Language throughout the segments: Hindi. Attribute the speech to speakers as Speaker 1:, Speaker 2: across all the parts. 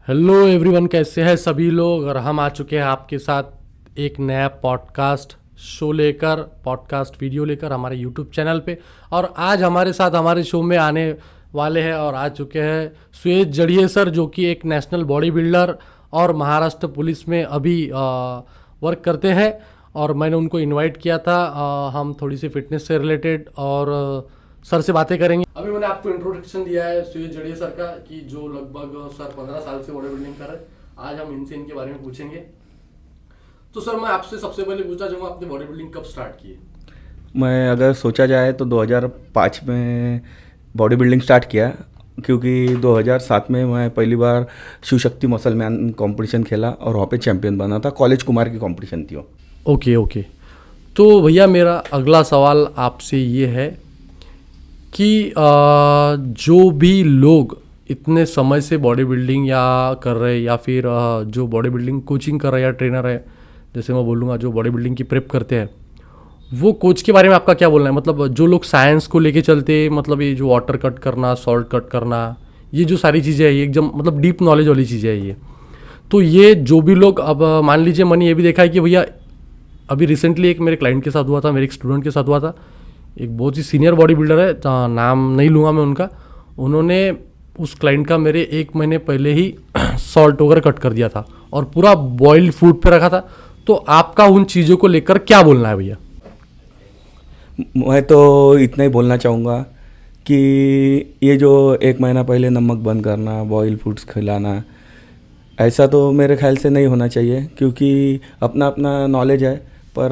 Speaker 1: हेलो एवरीवन, कैसे हैं सभी लोग। और हम आ चुके हैं आपके साथ एक नया पॉडकास्ट शो लेकर, पॉडकास्ट वीडियो लेकर हमारे यूट्यूब चैनल पे। और आज हमारे साथ हमारे शो में आने वाले हैं और आ चुके हैं सुएज जड़िए सर, जो कि एक नेशनल बॉडी बिल्डर और महाराष्ट्र पुलिस में अभी वर्क करते हैं। और मैंने उनको इनवाइट किया था, हम थोड़ी सी फिटनेस से रिलेटेड और सर से बातें करेंगे। अभी मैंने आपको इंट्रोडक्शन दिया है सुएज जड़िए सर का, कि जो लगभग सर 15 साल से बॉडी बिल्डिंग कर रहे हैं। आज हम इनसे इनके बारे में पूछेंगे। तो सर, मैं आपसे सबसे पहले पूछना चाहूँगा, आपने बॉडी बिल्डिंग कब स्टार्ट की है?
Speaker 2: मैं अगर सोचा जाए तो 2005 में बॉडी बिल्डिंग स्टार्ट किया, क्योंकि 2007 में मैं पहली बार Shiv Shakti muscle man competition खेला और वहाँ पे चैंपियन बना था। कॉलेज कुमार की कंपटीशन थी वो।
Speaker 1: ओके। तो भैया, मेरा अगला सवाल आपसे ये है कि जो भी लोग इतने समय से बॉडी बिल्डिंग या कर रहे हैं, या फिर जो बॉडी बिल्डिंग कोचिंग कर रहे हैं या ट्रेनर है, जैसे मैं बोलूँगा जो बॉडी बिल्डिंग की प्रेप करते हैं, वो कोच के बारे में आपका क्या बोलना है? मतलब जो लोग साइंस को लेके चलते, मतलब ये जो वाटर कट करना, सॉल्ट कट करना, ये जो सारी चीज़ें हैं, ये एकदम मतलब डीप नॉलेज वाली चीज़ें है ये। तो ये जो भी लोग, अब मान लीजिए मैंने ये भी देखा है कि भैया अभी रिसेंटली एक मेरे क्लाइंट के साथ हुआ था, मेरे एक स्टूडेंट के साथ हुआ था। एक बहुत ही सीनियर बॉडी बिल्डर है, नाम नहीं लूँगा मैं उनका। उन्होंने उस क्लाइंट का मेरे 1 महीने पहले ही सॉल्ट वगैरह कट कर दिया था और पूरा बॉइल्ड फूड पे रखा था। तो आपका उन चीज़ों को लेकर क्या बोलना है भैया?
Speaker 2: मैं तो इतना ही बोलना चाहूँगा कि ये जो 1 महीना पहले नमक बंद करना, बॉयल फूड्स खिलाना, ऐसा तो मेरे ख्याल से नहीं होना चाहिए, क्योंकि अपना अपना नॉलेज है, पर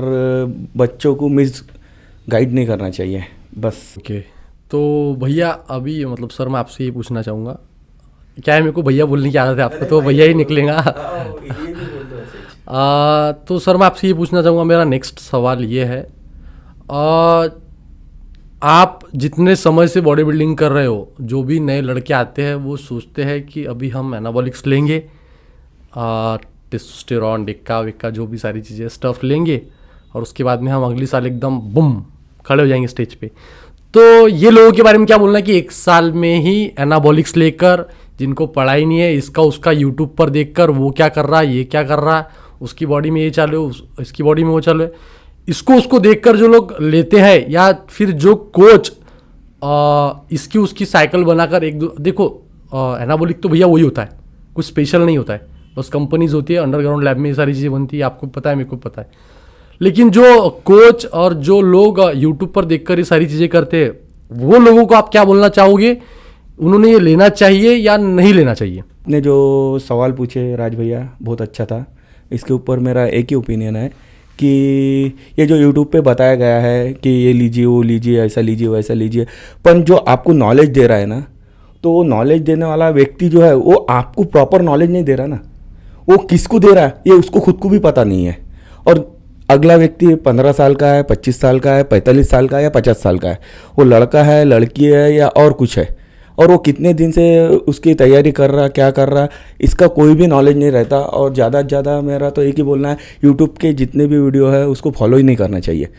Speaker 2: बच्चों को मिस गाइड नहीं करना चाहिए बस।
Speaker 1: ओके। तो भैया अभी मतलब सर, मैं आपसे ये पूछना चाहूँगा, क्या है, मेरे को भैया बोलने की आदत है, आपको तो भैया ही निकलेगा। तो सर, मैं आपसे ये पूछना चाहूँगा, मेरा नेक्स्ट सवाल ये है, आप जितने समय से बॉडी बिल्डिंग कर रहे हो, जो भी नए लड़के आते हैं वो सोचते हैं कि अभी हम एनाबॉलिक्स लेंगे, टेस्टोस्टेरॉन, डिक्का विक्का, जो भी सारी चीज़ें स्टफ लेंगे, और उसके बाद में हम अगली साल एकदम बुम खड़े हो जाएंगे स्टेज पे। तो ये लोगों के बारे में क्या बोलना है कि 1 साल में ही एनाबॉलिक्स लेकर, जिनको पढ़ाई नहीं है, इसका उसका यूट्यूब पर देखकर वो क्या कर रहा है, ये क्या कर रहा है, उसकी बॉडी में ये चालू है, इसकी बॉडी में वो चालू है, इसको उसको देखकर जो लोग लेते हैं, या फिर जो कोच इसकी उसकी साइकिल बनाकर एक दो, देखो एनाबॉलिक तो भैया वही होता है, कुछ स्पेशल नहीं होता है, बस कंपनीज होती है, अंडरग्राउंड लैब में ये सारी चीज़ें बनती है, आपको पता है, मेरे को पता है। लेकिन जो कोच और जो लोग यूट्यूब पर देखकर ये सारी चीज़ें करते हैं, वो लोगों को आप क्या बोलना चाहोगे? उन्होंने ये लेना चाहिए या नहीं लेना चाहिए?
Speaker 2: ने जो सवाल पूछे राज भैया, बहुत अच्छा था। इसके ऊपर मेरा एक ही ओपिनियन है कि ये जो यूट्यूब पे बताया गया है कि ये लीजिए, वो लीजिए, ऐसा लीजिए, वैसा लीजिए, पर जो आपको नॉलेज दे रहा है ना, तो वो नॉलेज देने वाला व्यक्ति जो है वो आपको प्रॉपर नॉलेज नहीं दे रहा ना। वो किसको दे रहा है ये उसको खुद को भी पता नहीं है। और अगला व्यक्ति 15 साल का है, 25 साल का है, 45 साल का है या 50 साल का है, वो लड़का है, लड़की है या और कुछ है, और वो कितने दिन से उसकी तैयारी कर रहा, क्या कर रहा, इसका कोई भी नॉलेज नहीं रहता। और ज़्यादा से ज़्यादा मेरा तो एक ही बोलना है, यूट्यूब के जितने भी वीडियो है उसको फॉलो ही नहीं करना चाहिए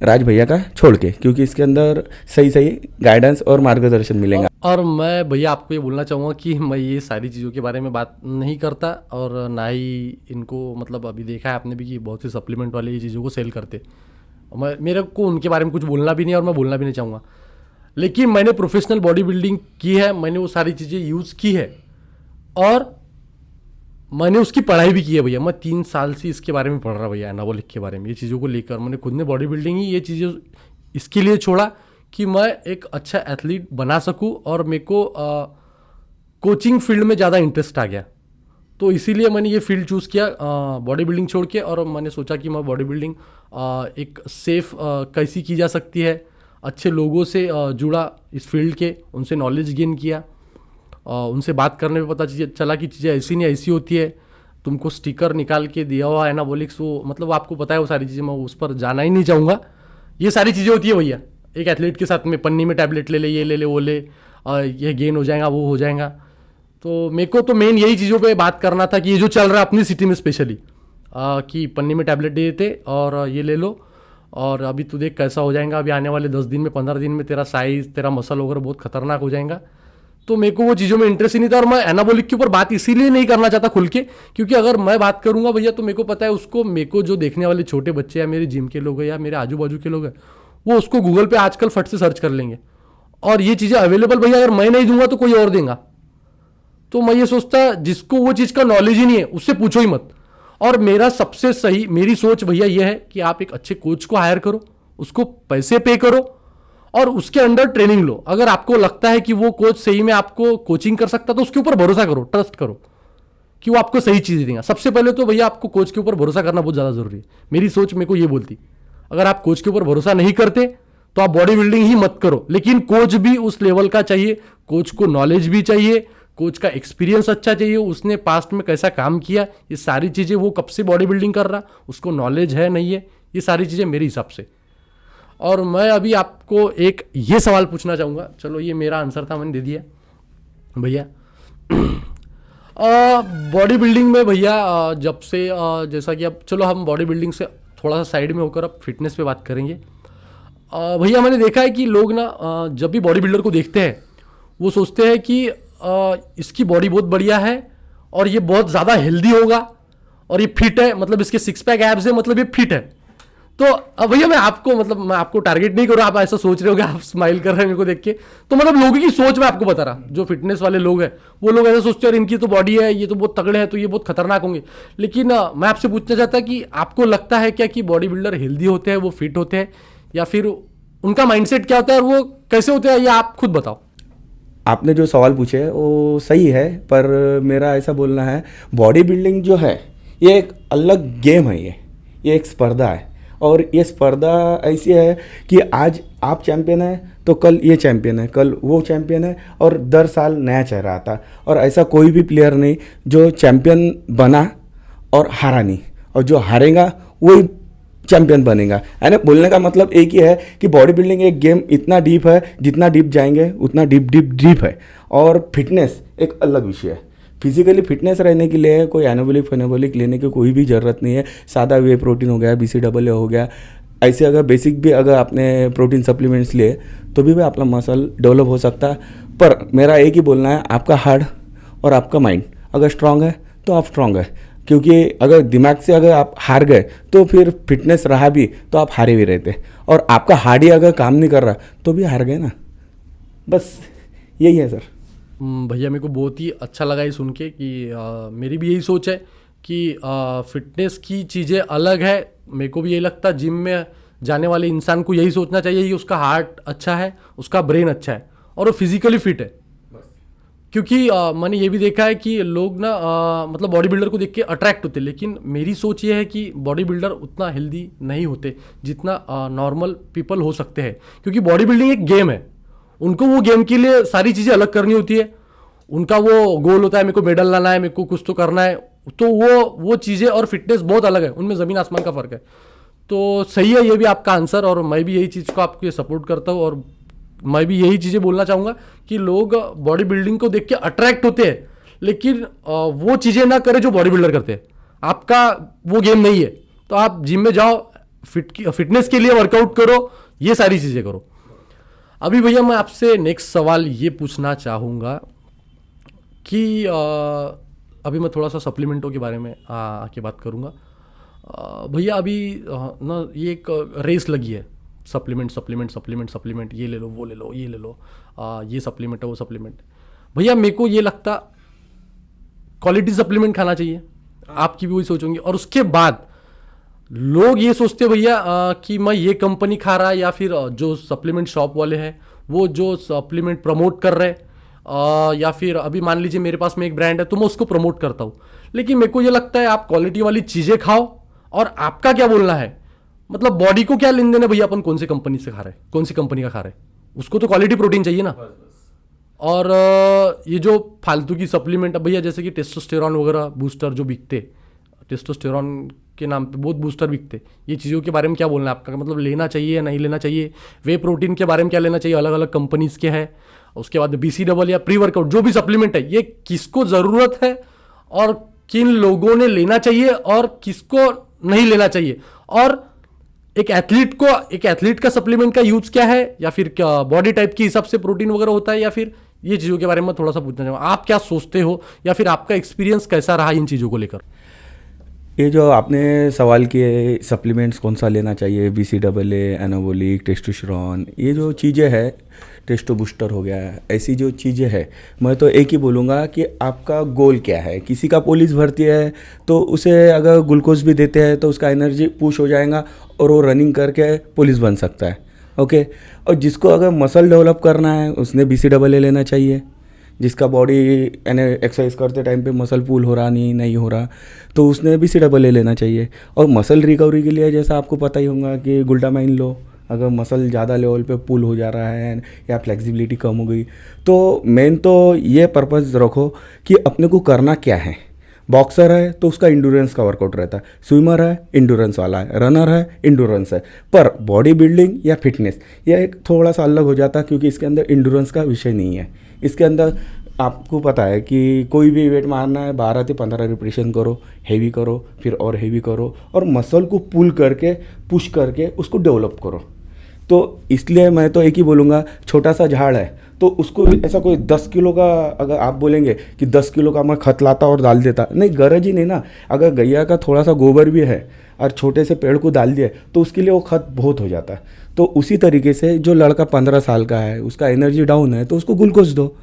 Speaker 2: राज भैया का छोड़ के, क्योंकि इसके अंदर सही सही गाइडेंस और मार्गदर्शन मिलेगा।
Speaker 1: और मैं भैया आपको ये बोलना चाहूँगा कि मैं ये सारी चीज़ों के बारे में बात नहीं करता, और ना ही इनको, मतलब अभी देखा है आपने भी कि बहुत से सप्लीमेंट वाले ये चीज़ों को सेल करते। मैं, मेरे को उनके बारे में कुछ बोलना भी नहीं, और मैं बोलना भी नहीं चाहूँगा। लेकिन मैंने प्रोफेशनल बॉडी बिल्डिंग की है, मैंने वो सारी चीज़ें यूज़ की है, और मैंने उसकी पढ़ाई भी की है भैया। मैं 3 साल से इसके बारे में पढ़ रहा भैया, एनाबॉलिक के बारे में, ये चीज़ों को लेकर मैंने खुद ने बॉडी बिल्डिंग ही ये चीज़ें इसके लिए छोड़ा कि मैं एक अच्छा एथलीट बना सकूं, और मेरे को कोचिंग फील्ड में ज़्यादा इंटरेस्ट आ गया। तो इसीलिए मैंने ये फील्ड चूज़ किया बॉडी बिल्डिंग छोड़ के, और मैंने सोचा कि मैं बॉडी बिल्डिंग एक सेफ कैसी की जा सकती है, अच्छे लोगों से जुड़ा इस फील्ड के, उनसे नॉलेज गेन किया, उनसे बात करने में पता चला कि चीज़ें ऐसी नहीं ऐसी होती है। तुमको स्टिकर निकाल के दिया हुआ एनाबॉलिक्स, वो मतलब आपको पता है वो सारी चीज़ें, मैं उस पर जाना ही नहीं चाहूँगा। ये सारी चीज़ें होती है भैया एक एथलीट के साथ में, पन्नी में टैबलेट ले ले, ये ले ले, वो ले, ये गेन हो जाएगा, वो हो जाएगा। तो मेरे को तो मेन यही चीज़ों पे बात करना था कि ये जो चल रहा है अपनी सिटी में स्पेशली, कि पन्नी में टैबलेट दे देते और ये ले लो, और अभी तू देख कैसा हो जाएगा, अभी आने वाले 10 दिन में, 15 दिन में तेरा साइज़, तेरा मसल वगैरह बहुत खतरनाक हो जाएगा। तो मेरे को वो चीज़ों में इंटरेस्ट ही नहीं था। और मैं एनाबॉलिक के ऊपर बात इसीलिए नहीं करना चाहता खुल के, क्योंकि अगर मैं बात करूंगा भैया तो मेरे को पता है उसको, मेरे को जो देखने वाले छोटे बच्चे या मेरे जिम के लोग हैं या मेरे आजू बाजू के लोग हैं, वो उसको गूगल पे आजकल फट से सर्च कर लेंगे। और ये चीज़ें अवेलेबल भैया अगर मैं नहीं दूंगा तो कोई और देगा। तो मैं ये सोचता जिसको वो चीज़ का नॉलेज ही नहीं है उससे पूछो ही मत। और मेरा सबसे सही, मेरी सोच भैया ये है कि आप एक अच्छे कोच को हायर करो, उसको पैसे पे करो और उसके अंडर ट्रेनिंग लो। अगर आपको लगता है कि वो कोच सही में आपको कोचिंग कर सकता तो उसके ऊपर भरोसा करो, ट्रस्ट करो कि वो आपको सही चीज़ देगा। सबसे पहले तो भैया आपको कोच के ऊपर भरोसा करना बहुत ज़्यादा ज़रूरी है। मेरी सोच मेरे को ये बोलती, अगर आप कोच के ऊपर भरोसा नहीं करते तो आप बॉडी बिल्डिंग ही मत करो। लेकिन कोच भी उस लेवल का चाहिए, कोच को नॉलेज भी चाहिए, कोच का एक्सपीरियंस अच्छा चाहिए, उसने पास्ट में कैसा काम किया, ये सारी चीज़ें, वो कब से बॉडी बिल्डिंग कर रहा, उसको नॉलेज है नहीं है, ये सारी चीज़ें मेरे हिसाब से। और मैं अभी आपको एक ये सवाल पूछना चाहूँगा, चलो ये मेरा आंसर था, मैंने दे दिया भैया। बॉडी बिल्डिंग में भैया जब से जैसा कि अब चलो हम बॉडी बिल्डिंग से थोड़ा सा साइड में होकर अब फिटनेस पे बात करेंगे। भैया मैंने देखा है कि लोग ना जब भी बॉडी बिल्डर को देखते हैं वो सोचते हैं कि इसकी बॉडी बहुत बढ़िया है और ये बहुत ज़्यादा हेल्दी होगा और ये फिट है, मतलब इसके सिक्स पैक एब्स है, मतलब ये फिट है। तो अब भैया मैं आपको टारगेट नहीं कर रहा, आप ऐसा सोच रहे हो कि आप स्माइल कर रहे हैं मेरे को देख के, तो मतलब लोगों की सोच मैं आपको बता रहा, जो फिटनेस वाले लोग हैं वो लोग ऐसा सोचते हैं इनकी तो बॉडी है, ये तो बहुत तगड़े हैं, तो ये बहुत खतरनाक होंगे। लेकिन मैं आपसे पूछना चाहता कि आपको लगता है क्या कि बॉडी बिल्डर हेल्दी होते हैं, वो फिट होते हैं, या फिर उनका माइंडसेट क्या होता है और वो कैसे होते हैं, ये आप खुद बताओ।
Speaker 2: आपने जो सवाल पूछे वो सही है, पर मेरा ऐसा बोलना है, बॉडी बिल्डिंग जो है ये एक अलग गेम है, ये एक स्पर्धा है। और ये स्पर्धा ऐसी है कि आज आप चैंपियन है तो कल ये चैंपियन है, कल वो चैंपियन है, और दर साल नया चेहरा आता। और ऐसा कोई भी प्लेयर नहीं जो चैंपियन बना और हारा नहीं, और जो हारेगा वही चैंपियन बनेगा। यानी बोलने का मतलब एक ही है कि बॉडी बिल्डिंग एक गेम इतना डीप है, जितना डीप जाएंगे उतना डीप है। और फिटनेस एक अलग विषय है। फिजिकली फिटनेस रहने के लिए कोई एनाबॉलिक फेनाबॉलिक लेने की कोई भी ज़रूरत नहीं है। सादा वे प्रोटीन हो गया, BCAA हो गया, ऐसे अगर बेसिक भी अगर आपने प्रोटीन सप्लीमेंट्स लिए तो भी आपका मसल डेवलप हो सकता है। पर मेरा एक ही बोलना है, आपका हार्ट और आपका माइंड अगर स्ट्रांग है तो आप स्ट्रांग है। क्योंकि अगर दिमाग से अगर आप हार गए तो फिर फिटनेस रहा भी तो आप हारे भी रहते, और आपका हार्ट ही अगर काम नहीं कर रहा तो भी हार गए ना। बस यही है सर।
Speaker 1: भैया मेरे को बहुत ही अच्छा लगा ये सुन के कि मेरी भी यही सोच है कि फिटनेस की चीज़ें अलग है। मेरे को भी यही लगता है, जिम में जाने वाले इंसान को यही सोचना चाहिए कि उसका हार्ट अच्छा है, उसका ब्रेन अच्छा है और वो फिजिकली फिट है। क्योंकि मैंने ये भी देखा है कि लोग ना मतलब बॉडी बिल्डर को देख के अट्रैक्ट होते, लेकिन मेरी सोच ये है कि बॉडी बिल्डर उतना हेल्दी नहीं होते जितना नॉर्मल पीपल हो सकते हैं। क्योंकि बॉडी बिल्डिंग एक गेम है, उनको वो गेम के लिए सारी चीज़ें अलग करनी होती है। उनका वो गोल होता है, मेरे को मेडल लाना है, मेरे को कुछ तो करना है, तो वो चीज़ें और फिटनेस बहुत अलग है, उनमें ज़मीन आसमान का फ़र्क है। तो सही है ये भी आपका आंसर, और मैं भी यही चीज़ को आपको सपोर्ट करता हूँ। और मैं भी यही चीज़ें बोलना चाहूँगा कि लोग बॉडी बिल्डिंग को देख के अट्रैक्ट होते हैं, लेकिन वो चीज़ें ना करें जो बॉडी बिल्डर करते हैं। आपका वो गेम नहीं है तो आप जिम में जाओ, फिटनेस के लिए वर्कआउट करो, ये सारी चीज़ें करो। अभी भैया मैं आपसे नेक्स्ट सवाल ये पूछना चाहूँगा कि अभी मैं थोड़ा सा सप्लीमेंटों के बारे में आके बात करूँगा। भैया अभी ना ये एक रेस लगी है, सप्लीमेंट, ये ले लो, वो ले लो, ये ले लो, ये सप्लीमेंट है, वो सप्लीमेंट। भैया मेरे को ये लगता क्वालिटी सप्लीमेंट खाना चाहिए, आपकी भी वही सोचोगे। और उसके बाद लोग ये सोचते भैया कि मैं ये कंपनी खा रहा, या फिर जो सप्लीमेंट शॉप वाले हैं वो जो सप्लीमेंट प्रमोट कर रहे हैं, या फिर अभी मान लीजिए मेरे पास में एक ब्रांड है तो मैं उसको प्रमोट करता हूँ। लेकिन मेरे को ये लगता है आप क्वालिटी वाली चीज़ें खाओ। और आपका क्या बोलना है, मतलब बॉडी को क्या लेन देन है भैया, अपन कौन सी कंपनी से खा रहे हैं, कौन सी कंपनी का खा रहे हैं, उसको तो क्वालिटी प्रोटीन चाहिए ना। और ये जो फालतू की सप्लीमेंट है भैया, जैसे कि टेस्टोस्टेरॉन वगैरह बूस्टर जो बिकते, टेस्टोस्टेरॉन के नाम पे बहुत बूस्टर बिकते, ये चीज़ों के बारे में क्या बोलना है आपका, मतलब लेना चाहिए या नहीं लेना चाहिए? वे प्रोटीन के बारे में क्या लेना चाहिए, अलग अलग कंपनीज के हैं। उसके बाद BCAA या प्री वर्कआउट जो भी सप्लीमेंट है, ये किसको ज़रूरत है और किन लोगों ने लेना चाहिए और किसको नहीं लेना चाहिए? और एक एथलीट का सप्लीमेंट का यूज क्या है, या फिर क्या बॉडी टाइप के हिसाब से प्रोटीन वगैरह होता है, या फिर ये चीज़ों के बारे में थोड़ा सा पूछना चाहूँगा, आप क्या सोचते हो या फिर आपका एक्सपीरियंस कैसा रहा इन चीज़ों को लेकर?
Speaker 2: ये जो आपने सवाल किए सप्लीमेंट्स कौन सा लेना चाहिए, BCAA, एनाबॉलिक, टेस्टोस्टेरोन, ये जो चीज़ें हैं, टेस्टो बूस्टर हो गया, ऐसी जो चीज़ें हैं, मैं तो एक ही बोलूँगा कि आपका गोल क्या है। किसी का पुलिस भर्ती है तो उसे अगर ग्लूकोज भी देते हैं तो उसका एनर्जी पुश हो जाएगा और वो रनिंग करके पुलिस बन सकता है। ओके, और जिसको अगर मसल डेवलप करना है उसने BCAA लेना चाहिए। जिसका बॉडी यानी एक्सरसाइज करते टाइम पे मसल पुल हो रहा नहीं हो रहा तो उसने BCAA लेना चाहिए। और मसल रिकवरी के लिए जैसा आपको पता ही होगा कि ग्लूटामाइन लो, अगर मसल ज़्यादा लेवल पे पुल हो जा रहा है या फ्लेक्सिबिलिटी कम हो गई तो मेन तो ये पर्पज़ रखो कि अपने को करना क्या है। बॉक्सर है तो उसका इंडोरेंस का वर्कआउट रहता है, स्विमर है इंडोरेंस वाला है, रनर है इंडोरेंस है, पर बॉडी बिल्डिंग या फिटनेस यह एक थोड़ा सा अलग हो जाता है क्योंकि इसके अंदर इंडोरेंस का विषय नहीं है। इसके अंदर आपको पता है कि कोई भी वेट मारना है 12 से 15 रिपीटेशन करो, हेवी करो, फिर और हेवी करो और मसल को पुल करके पुश करके उसको डेवलप करो। तो इसलिए मैं तो एक ही बोलूँगा, छोटा सा झाड़ है तो उसको ऐसा कोई 10 किलो का अगर आप बोलेंगे कि 10 किलो का मैं खत लाता और डाल देता, नहीं, गरज ही नहीं ना। अगर गैया का थोड़ा सा गोबर भी है और छोटे से पेड़ को डाल दिया तो उसके लिए वो खत बहुत हो जाता है। तो उसी तरीके से जो लड़का 15 साल का है उसका एनर्जी डाउन है तो उसको ग्लूकोज दो।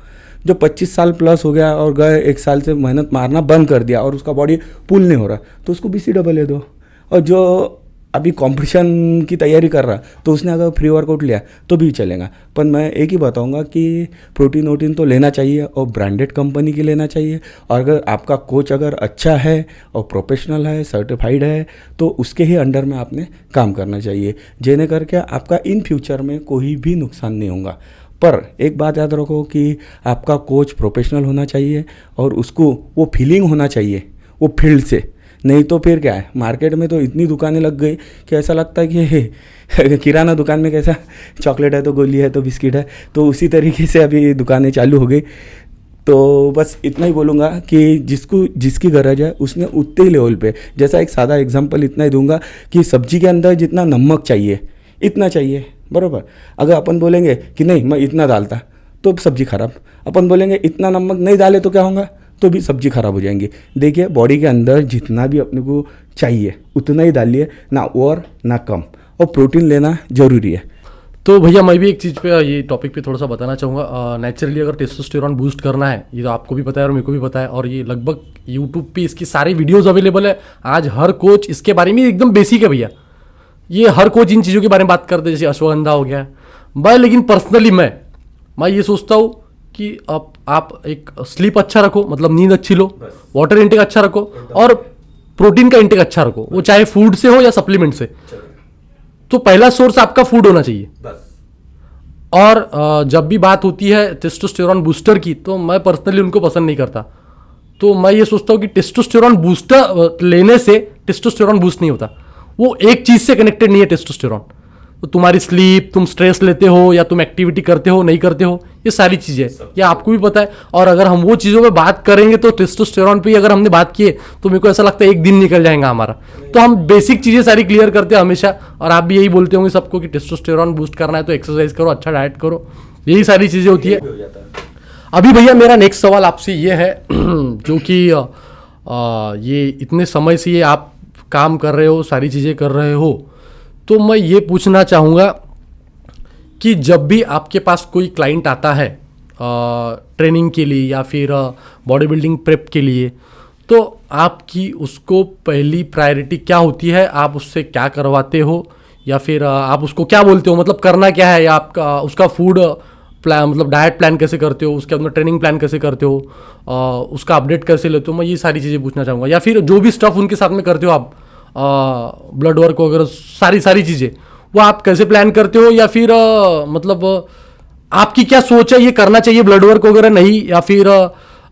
Speaker 2: जो 25 साल प्लस हो गया और गए 1 साल से मेहनत मारना बंद कर दिया और उसका बॉडी पुल नहीं हो रहा तो उसको BCAA दो। और जो अभी कंपटीशन की तैयारी कर रहा तो उसने अगर फ्री वर्कआउट लिया तो भी चलेगा। पर मैं एक ही बताऊंगा कि प्रोटीन वोटीन तो लेना चाहिए और ब्रांडेड कंपनी की लेना चाहिए। और अगर आपका कोच अगर अच्छा है और प्रोफेशनल है, सर्टिफाइड है तो उसके ही अंडर में आपने काम करना चाहिए, जिन्हें करके आपका इन फ्यूचर में कोई भी नुकसान नहीं होगा। पर एक बात याद रखो कि आपका कोच प्रोफेशनल होना चाहिए और उसको वो फीलिंग होना चाहिए वो फील्ड से। नहीं तो फिर क्या है, मार्केट में तो इतनी दुकानें लग गई कि ऐसा लगता है कि किराना दुकान में कैसा चॉकलेट है तो गोली है तो बिस्किट है, तो उसी तरीके से अभी दुकानें चालू हो गई। तो बस इतना ही बोलूँगा कि जिसको जिसकी गरज है उसने उतने ही लेवल पे, जैसा एक सादा एग्जांपल इतना ही दूंगा कि सब्जी के अंदर जितना नमक चाहिए इतना चाहिए, बराबर। अगर अपन बोलेंगे कि नहीं मैं इतना डालता तो सब्जी खराब, अपन बोलेंगे इतना नमक नहीं डाले तो क्या होगा, तो भी सब्जी खराब हो जाएंगी। देखिए बॉडी के अंदर जितना भी अपने को चाहिए उतना ही डालिए, ना और ना कम, और प्रोटीन लेना ज़रूरी है।
Speaker 1: तो भैया मैं भी एक चीज़ पे ये टॉपिक पे थोड़ा सा बताना चाहूँगा। नेचुरली अगर टेस्टोस्टेरॉन बूस्ट करना है, ये तो आपको भी पता है और मेरे को भी पता है, और ये लगभग यूट्यूब पे इसकी सारी वीडियोज़ अवेलेबल है। आज हर कोच इसके बारे में एकदम बेसिक है भैया, ये हर कोच इन चीज़ों के बारे में बात करते हैं, जैसे अश्वगंधा हो गया भाई। लेकिन पर्सनली मैं ये सोचता हूँ कि आप एक स्लीप अच्छा रखो, मतलब नींद अच्छी लो, वाटर इंटेक अच्छा रखो और प्रोटीन का इंटेक अच्छा रखो, वो चाहे फूड से हो या सप्लीमेंट से। तो पहला सोर्स आपका फूड होना चाहिए। और जब भी बात होती है टेस्टोस्टेरॉन बूस्टर की तो मैं पर्सनली उनको पसंद नहीं करता। तो मैं ये सोचता हूँ कि टेस्टोस्टेरॉन बूस्टर लेने से टेस्टोस्टेरॉन बूस्ट नहीं होता, वो एक चीज़ से कनेक्टेड नहीं है टेस्टोस्टेरॉन। तो तुम्हारी स्लीप, तुम स्ट्रेस लेते हो या तुम एक्टिविटी करते हो नहीं करते हो, ये सारी चीज़ें ये आपको भी पता है। और अगर हम वो चीज़ों पे बात करेंगे तो टेस्टोस्टेरॉन पे अगर हमने बात की है तो मेरे को ऐसा लगता है एक दिन निकल जाएगा हमारा। तो हम बेसिक चीज़ें सारी क्लियर करते हैं हमेशा, और आप भी यही बोलते होंगे सबको कि टेस्टोस्टेरॉन बूस्ट करना है तो एक्सरसाइज करो, अच्छा डाइट करो, यही सारी चीज़ें होती है। अभी भैया मेरा नेक्स्ट सवाल आपसे ये है जो कि ये इतने समय से ये आप काम कर रहे हो, सारी चीज़ें कर रहे हो, तो मैं ये पूछना चाहूँगा कि जब भी आपके पास कोई क्लाइंट आता है ट्रेनिंग के लिए या फिर बॉडी बिल्डिंग प्रेप के लिए, तो आपकी उसको पहली प्रायोरिटी क्या होती है? आप उससे क्या करवाते हो या फिर आप उसको क्या बोलते हो, मतलब करना क्या है, या आपका उसका फूड प्लान, मतलब डाइट प्लान कैसे करते हो, उसके अंदर ट्रेनिंग प्लान कैसे करते हो, उसका अपडेट कैसे लेते हो? मैं ये सारी चीज़ें पूछना चाहूँगा। या फिर जो भी स्टफ़ उनके साथ में करते हो आप, ब्लड वर्क वगैरह सारी चीज़ें, वो आप कैसे प्लान करते हो? या फिर मतलब आपकी क्या सोच है, ये करना चाहिए ब्लड वर्क वगैरह नहीं, या फिर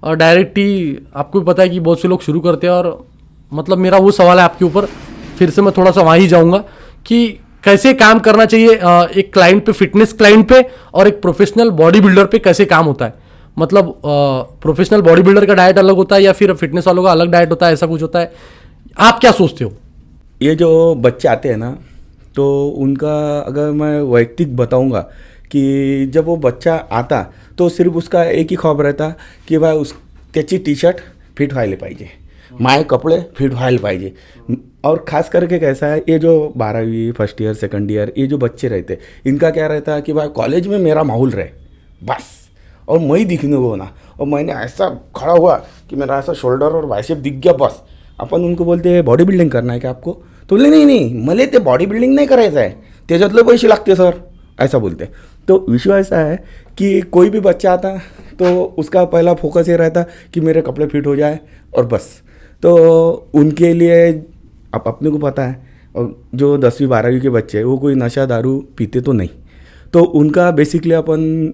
Speaker 1: डायरेक्ट ही आपको भी पता है कि बहुत से लोग शुरू करते हैं, और मतलब मेरा वो सवाल है आपके ऊपर, फिर से मैं थोड़ा सा वहाँ ही जाऊँगा कि कैसे काम करना चाहिए एक क्लाइंट पे, फिटनेस क्लाइंट पे, और एक प्रोफेशनल बॉडी बिल्डर पे कैसे काम होता है? मतलब प्रोफेशनल बॉडी बिल्डर का डाइट अलग होता है या फिर फिटनेस वालों का अलग डाइट होता है, ऐसा कुछ होता है? आप क्या सोचते हो?
Speaker 2: ये जो बच्चे आते हैं ना, तो उनका अगर मैं वैयक्तिक बताऊंगा की जब वो बच्चा आता तो सिर्फ उसका एक ही ख्वाब रहता की बा त्याची टी शर्ट फिट व्हायला पाहिजे, माय कपडे फिट व्हायला पाहिजे. और ख़ास करके कैसा है, ये जो 12वीं फर्स्ट ईयर सेकंड ईयर ये जो बच्चे रहते इनका क्या रहता है कि भाई कॉलेज में मेरा माहौल रहे बस, और मैं ही दिखने को ना, और मैंने ऐसा खड़ा हुआ कि मेरा ऐसा शोल्डर और बाइसेप दिख गया बस. आपण उनको बोलते हैं बॉडी बिल्डिंग करना है क्या आपको, तो बोलले नहीं मला ते बॉडी बिल्डिंग नाही करायचं आहे, त्याच्यातले पैसे लागते सर, ऐसा बोलते. तो विषय ऐसा है कि कोई भी बच्चा आता तो उसका पहला फोकस ये रहता कि मेरे कपड़े फिट हो जाए और बस. तो उनके लिए अब अपने को पता है, और जो 10वीं 12वीं के बच्चे हैं वो कोई नशा दारू पीते तो नहीं, तो उनका बेसिकली अपन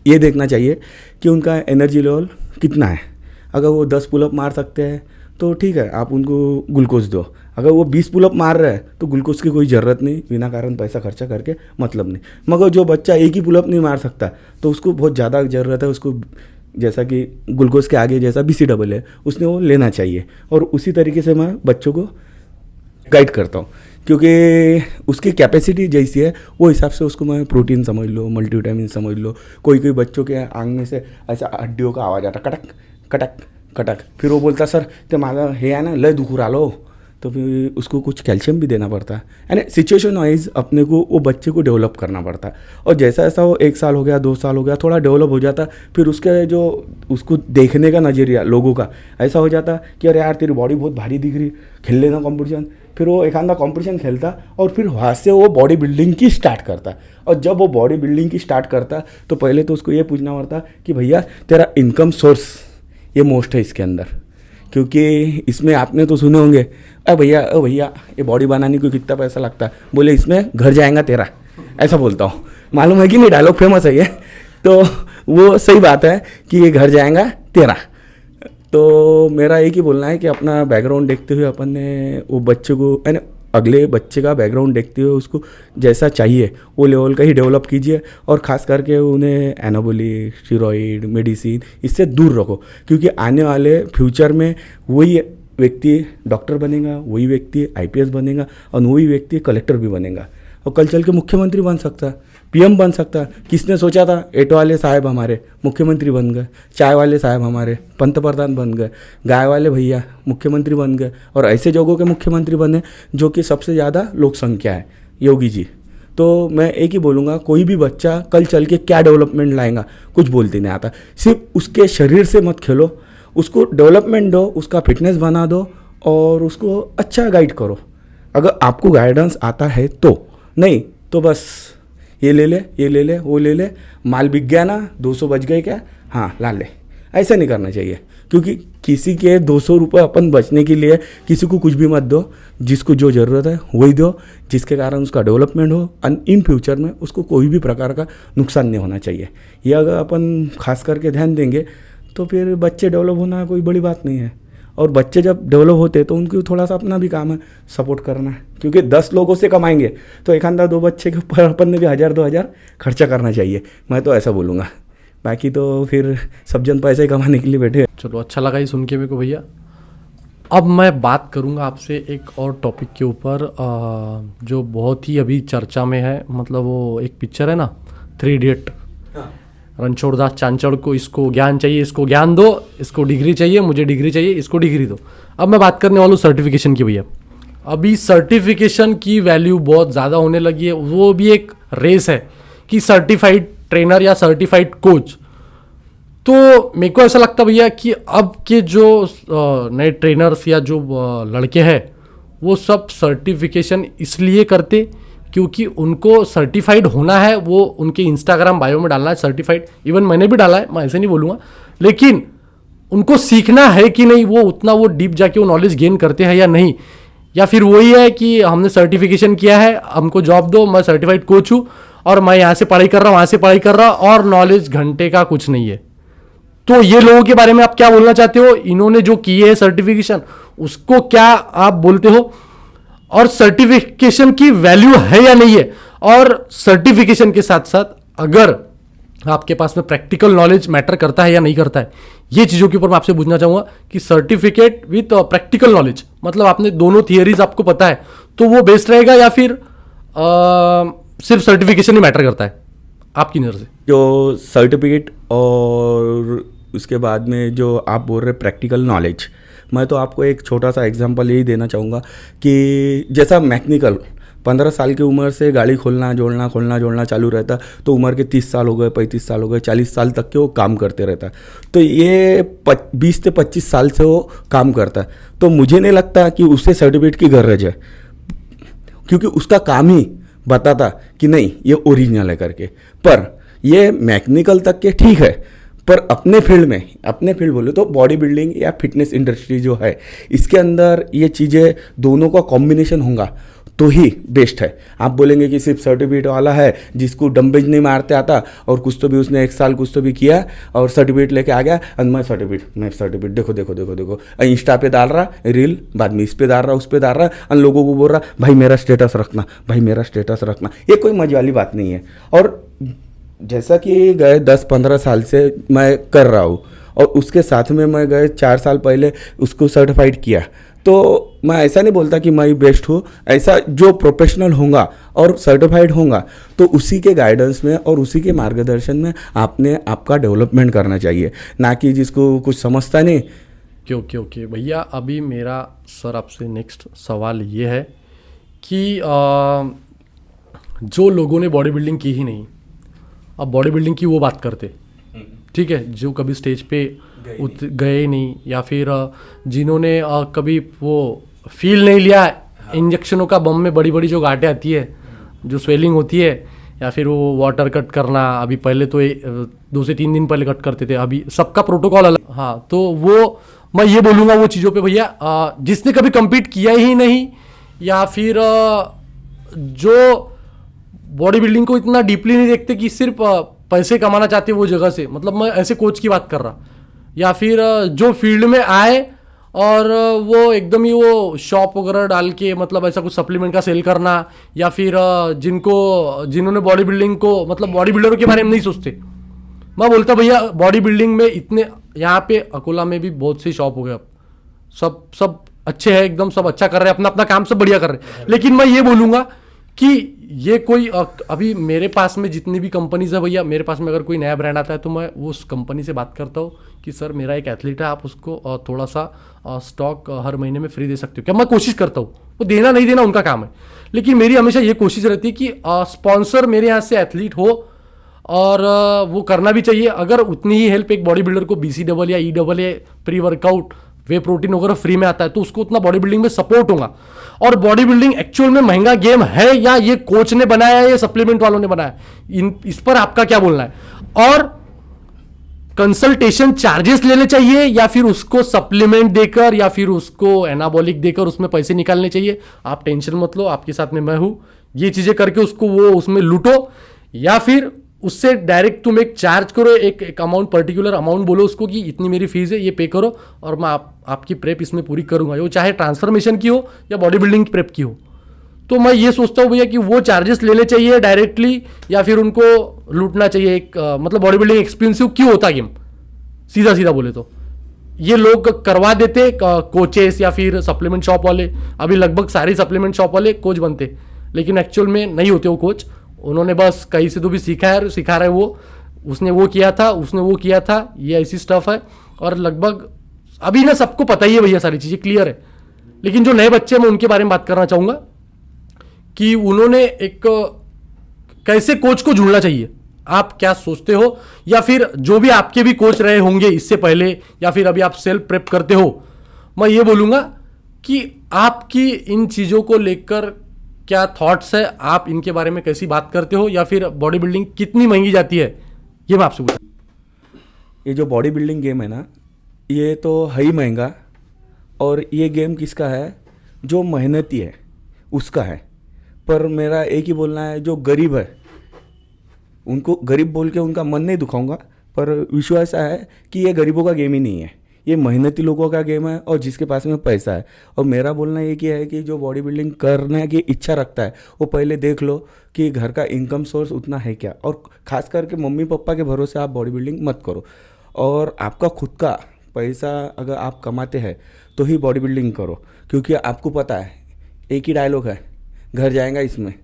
Speaker 2: ये देखना चाहिए कि उनका एनर्जी लेवल कितना है. अगर वो 10 पुलअप मार सकते हैं तो ठीक है, आप उनको ग्लूकोज दो. अगर वो 20 पुलअप मार रहे हैं तो ग्लूकोज की कोई ज़रूरत नहीं, बिना कारण पैसा खर्चा करके मतलब नहीं. मगर जो बच्चा एक ही पुलअप नहीं मार सकता तो उसको बहुत ज़्यादा ज़रूरत है, उसको जैसा कि ग्लूकोज के आगे जैसा BCAA है उसने वो लेना चाहिए. और उसी तरीके से मैं बच्चों को गाइड करता हूँ, क्योंकि उसकी कैपेसिटी जैसी है वो हिसाब से उसको मैं प्रोटीन समझ लो, मल्टीविटामिन समझ लो. कोई कोई बच्चों के आंग में से ऐसा हड्डियों का आवाज़ आता कटक कटक कटक, फिर वो बोलता सर ते माझं हे आहे ना लय दुखू राहिलो, तो फिर उसको कुछ कैल्शियम भी देना पड़ता है. यानी सिचुएशन वाइज अपने को वो बच्चे को डेवलप करना पड़ता है. और जैसा ऐसा वो 1 साल हो गया 2 साल हो गया थोड़ा डेवलप हो जाता, फिर उसके जो उसको देखने का नज़रिया लोगों का ऐसा हो जाता कि अरे यार तेरी बॉडी बहुत भारी दिख रही, खेल लेना कॉम्पिटिशन. फिर वो एक आधा कॉम्पिटिशन खेलता और फिर वहाँ से वो बॉडी बिल्डिंग की स्टार्ट करता. और जब वो बॉडी बिल्डिंग की स्टार्ट करता तो पहले तो उसको ये पूछना पड़ता कि भैया तेरा इनकम सोर्स ये मोस्ट है इसके अंदर, क्योंकि इसमें आपने तो सुने होंगे भैया ये बॉडी बनाने को कितना पैसा लगता है, बोले इसमें घर जाएगा तेरा, ऐसा बोलता हूँ. मालूम है कि नहीं, डायलॉग फेमस है ये. तो वो सही बात है कि ये घर जाएगा तेरा. तो मेरा एक ही बोलना है कि अपना बैकग्राउंड देखते हुए अपन ने वो बच्चे को यानी अगले बच्चे का बैकग्राउंड देखते हुए उसको जैसा चाहिए वो लेवल का ही डेवलप कीजिए. और ख़ास करके उन्हें एनाबॉलिक, स्टेरॉइड, मेडिसिन इससे दूर रखो, क्योंकि आने वाले फ्यूचर में वही व्यक्ति डॉक्टर बनेगा, वही व्यक्ति IPS बनेगा और वही व्यक्ति कलेक्टर भी बनेगा और कल चल के मुख्यमंत्री बन सकता है, PM बन सकता है. किसने सोचा था ऑटो वाले साहब हमारे मुख्यमंत्री बन गए, चाय वाले साहब हमारे पंतप्रधान बन गए, गाय वाले भैया मुख्यमंत्री बन गए, और ऐसे जगहों के मुख्यमंत्री बने जो कि सबसे ज़्यादा लोक संख्या है, योगी जी. तो मैं एक ही बोलूँगा, कोई भी बच्चा कल चल के क्या डेवलपमेंट लाएगा कुछ बोलते नहीं आता. सिर्फ उसके शरीर से मत खेलो, उसको डेवलपमेंट दो, उसका फिटनेस बना दो और उसको अच्छा गाइड करो. अगर आपको गाइडेंस आता है तो, नहीं तो बस ये ले ले वो ले ले, माल बिक गया ना 200 बच गए क्या, हाँ ला ले, ऐसा नहीं करना चाहिए. क्योंकि किसी के 200 रुपये अपन बचने के लिए किसी को कुछ भी मत दो. जिसको जो ज़रूरत है वही दो, जिसके कारण उसका डेवलपमेंट हो और इन फ्यूचर में उसको कोई भी प्रकार का नुकसान नहीं होना चाहिए. ये अगर अपन खास करके ध्यान देंगे तो फिर बच्चे डेवलप होना कोई बड़ी बात नहीं है. और बच्चे जब डेवलप होते तो उनको थोड़ा सा अपना भी काम है सपोर्ट करना, क्योंकि 10 लोगों से कमाएंगे तो एक आधा 2 बच्चे के ऊपर अपन ने भी 1000-2000 खर्चा करना चाहिए. मैं तो ऐसा बोलूँगा, बाकी तो फिर सब जन पैसे कमाने के लिए बैठे.
Speaker 1: चलो अच्छा लगा ये सुन के मेरे को भैया. अब मैं बात करूँगा आपसे एक और टॉपिक के ऊपर जो बहुत ही अभी चर्चा में है. मतलब वो एक पिक्चर है ना 3 इडियट, रणछोड़ दास चांचड़ को इसको ज्ञान चाहिए, इसको ज्ञान दो, इसको डिग्री चाहिए, मुझे डिग्री चाहिए, इसको डिग्री दो. अब मैं बात करने वाला हूँ सर्टिफिकेशन की भैया. अभी सर्टिफिकेशन की वैल्यू बहुत ज़्यादा होने लगी है. वो भी एक रेस है कि सर्टिफाइड ट्रेनर या सर्टिफाइड कोच. तो मेरे को ऐसा लगता भैया कि अब के जो नए ट्रेनर्स या जो लड़के हैं वो सब सर्टिफिकेशन इसलिए करते क्योंकि उनको सर्टिफाइड होना है. वो उनके इंस्टाग्राम बायो में डालना है सर्टिफाइड. इवन मैंने भी डाला है, मैं ऐसे नहीं बोलूँगा, लेकिन उनको सीखना है कि नहीं, वो उतना वो डीप जाके वो नॉलेज गेन करते हैं या नहीं. या फिर वही है कि हमने सर्टिफिकेशन किया है, हमको जॉब दो, मैं सर्टिफाइड कोच हूँ और मैं यहाँ से पढ़ाई कर रहा हूँ, वहाँ से पढ़ाई कर रहा हूँ और नॉलेज घंटे का कुछ नहीं है. तो ये लोगों के बारे में आप क्या बोलना चाहते हो? इन्होंने जो किए है सर्टिफिकेशन उसको क्या आप बोलते हो? और सर्टिफिकेशन की वैल्यू है या नहीं है? और सर्टिफिकेशन के साथ साथ अगर आपके पास में प्रैक्टिकल नॉलेज मैटर करता है या नहीं करता है, ये चीज़ों के ऊपर मैं आपसे पूछना चाहूँगा कि सर्टिफिकेट विथ प्रैक्टिकल नॉलेज, मतलब आपने दोनों थियरीज आपको पता है तो वो बेस्ट रहेगा या फिर सिर्फ सर्टिफिकेशन ही मैटर करता है? आपकी नज़र से?
Speaker 2: जो सर्टिफिकेट और उसके बाद में जो आप बोल रहे प्रैक्टिकल नॉलेज, मैं तो आपको एक छोटा सा एग्जांपल यही देना चाहूँगा कि जैसा मैकेनिकल 15 साल की उम्र से गाड़ी खोलना चालू रहता, तो उम्र के 30 साल हो गए, 35 साल हो गए, 40 साल तक के वो काम करते रहता। तो ये 20 से 25 साल से वो काम करता, तो मुझे नहीं लगता कि उससे सर्टिफिकेट की गरज है, क्योंकि उसका काम ही बताता कि नहीं ये ओरिजिनल है करके। पर ये मैकेनिकल तक के ठीक है, पर अपने फील्ड बोले तो बॉडी बिल्डिंग या फिटनेस इंडस्ट्री जो है, इसके अंदर ये चीज़ें दोनों का कॉम्बिनेशन होगा तो ही बेस्ट है। आप बोलेंगे कि सिर्फ सर्टिफिकेट वाला है जिसको डंबेज नहीं मारते आता और कुछ तो भी उसने 1 साल कुछ तो भी किया और सर्टिफिकेट लेके आ गया, और मैं सर्टिफिकेट देखो इंस्टा पे डाल रहा रील, बाद में इस पे डाल रहा उस पे डाल रहा, और लोगों को बोल रहा भाई मेरा स्टेटस रखना। ये कोई मजे वाली बात नहीं है। और जैसा कि गए 10-15 साल से मैं कर रहा हूँ, और उसके साथ में मैं गए 4 साल पहले उसको सर्टिफाइड किया, तो मैं ऐसा नहीं बोलता कि मैं बेस्ट हूँ। ऐसा जो प्रोफेशनल होगा और सर्टिफाइड होगा तो उसी के गाइडेंस में और उसी के मार्गदर्शन में आपने आपका डेवलपमेंट करना चाहिए, ना कि जिसको कुछ समझता नहीं।
Speaker 1: ओके भैया, अभी मेरा सर आपसे नेक्स्ट सवाल ये है कि जो लोगों ने बॉडी बिल्डिंग की ही नहीं, अब बॉडी बिल्डिंग की वो बात करते, ठीक है, जो कभी स्टेज पे गए ही नहीं, या फिर जिन्होंने कभी वो फील नहीं लिया इंजेक्शनों का बम में बड़ी बड़ी जो गांठें आती है, जो स्वेलिंग होती है, या फिर वो वाटर कट करना, अभी पहले तो 2 से 3 दिन पहले कट करते थे, अभी सबका प्रोटोकॉल अलग। हाँ, तो वो मैं ये बोलूँगा वो चीज़ों पे भैया, जिसने कभी कम्पीट किया ही नहीं, या फिर जो बॉडी बिल्डिंग को इतना डीपली नहीं देखते कि सिर्फ पैसे कमाना चाहते वो जगह से, मतलब मैं ऐसे कोच की बात कर रहा, या फिर जो फील्ड में आए और वो एकदम ही वो शॉप वगैरह डाल के मतलब ऐसा कुछ सप्लीमेंट का सेल करना, या फिर जिन्होंने बॉडी बिल्डिंग को मतलब बॉडी बिल्डरों के बारे में नहीं सोचते। मैं बोलता भैया बॉडी बिल्डिंग में इतने, यहाँ पे अकोला में भी बहुत से शॉप हो गए, अब सब अच्छे हैं एकदम, सब अच्छा कर रहे हैं, अपना अपना काम सब बढ़िया कर रहे हैं। लेकिन मैं ये बोलूँगा कि ये कोई अभी मेरे पास में जितनी भी कंपनीज है भैया, मेरे पास में अगर कोई नया ब्रांड आता है तो मैं उस कंपनी से बात करता हूँ कि सर मेरा एक एथलीट है, आप उसको थोड़ा सा स्टॉक हर महीने में फ्री दे सकते हो क्या। मैं कोशिश करता हूँ, वो देना नहीं देना उनका काम है, लेकिन मेरी हमेशा ये कोशिश रहती है कि स्पॉन्सर मेरे यहाँ से एथलीट हो, और वो करना भी चाहिए। अगर उतनी ही हेल्प एक बॉडी बिल्डर को BCAA या EAA प्री वर्कआउट वे प्रोटीन वगैरह फ्री में आता है तो उसको उतना बॉडी बिल्डिंग में सपोर्ट होगा। और बॉडी बिल्डिंग एक्चुअल में महंगा गेम है या ये कोच ने बनाया है या सप्लीमेंट वालों ने बनाया, इस पर आपका क्या बोलना है? और कंसल्टेशन चार्जेस लेने चाहिए या फिर उसको सप्लीमेंट देकर या फिर उसको एनाबॉलिक देकर उसमें पैसे निकालने चाहिए? आप टेंशन मत लो, आपके साथ में मैं हूं, ये चीजें करके उसको वो उसमें लूटो, या फिर उससे डायरेक्ट तुम एक चार्ज करो, एक अमाउंट, पर्टिकुलर अमाउंट बोलो उसको कि इतनी मेरी फीस है, ये पे करो और मैं आपकी प्रेप इसमें पूरी करूंगा, वो चाहे ट्रांसफॉर्मेशन की हो या बॉडी बिल्डिंग की प्रेप की हो। तो मैं ये सोचता हूँ भैया कि वो चार्जेस लेने चाहिए डायरेक्टली या फिर उनको लूटना चाहिए। एक मतलब बॉडी बिल्डिंग एक्सपेंसिव क्यों होता गेम, सीधा सीधा बोले तो ये लोग करवा देते कोचेस या फिर सप्लीमेंट शॉप वाले। अभी लगभग सारे सप्लीमेंट शॉप वाले कोच बनते, लेकिन एक्चुअल में नहीं होते वो कोच, उन्होंने बस कहीं से तो भी सिखा रहे वो, उसने वो किया था, उसने वो किया था, ये ऐसी स्टफ है। और लगभग अभी ना सबको पता ही है भैया, सारी चीज़ें क्लियर है। लेकिन जो नए बच्चे मैं उनके बारे में बात करना चाहूँगा कि उन्होंने एक कैसे कोच को ढूंढना चाहिए, आप क्या सोचते हो? या फिर जो भी आपके भी कोच रहे होंगे इससे पहले या फिर अभी आप सेल्फ प्रेप करते हो, मैं ये बोलूँगा कि आपकी इन चीज़ों को लेकर क्या थॉट्स है, आप इनके बारे में कैसी बात करते हो, या फिर बॉडी बिल्डिंग कितनी महंगी जाती है, ये मैं आपसे पूछूं।
Speaker 2: ये जो बॉडी बिल्डिंग गेम है ना, ये तो है ही महंगा, और ये गेम किसका है? जो मेहनती है उसका है। पर मेरा एक ही बोलना है, जो गरीब है उनको गरीब बोल के उनका मन नहीं दुखाऊंगा, पर विश्वास है कि ये गरीबों का गेम ही नहीं है, ये मेहनती लोगों का गेम है और जिसके पास में पैसा है। और मेरा बोलना ये क्या है कि जो बॉडी बिल्डिंग करने की इच्छा रखता है वो पहले देख लो कि घर का इनकम सोर्स उतना है क्या, और ख़ास करके मम्मी पापा के भरोसे आप बॉडी बिल्डिंग मत करो। और आपका खुद का पैसा अगर आप कमाते हैं तो ही बॉडी बिल्डिंग करो, क्योंकि आपको पता है एक ही डायलॉग है, घर जाएगा इसमें,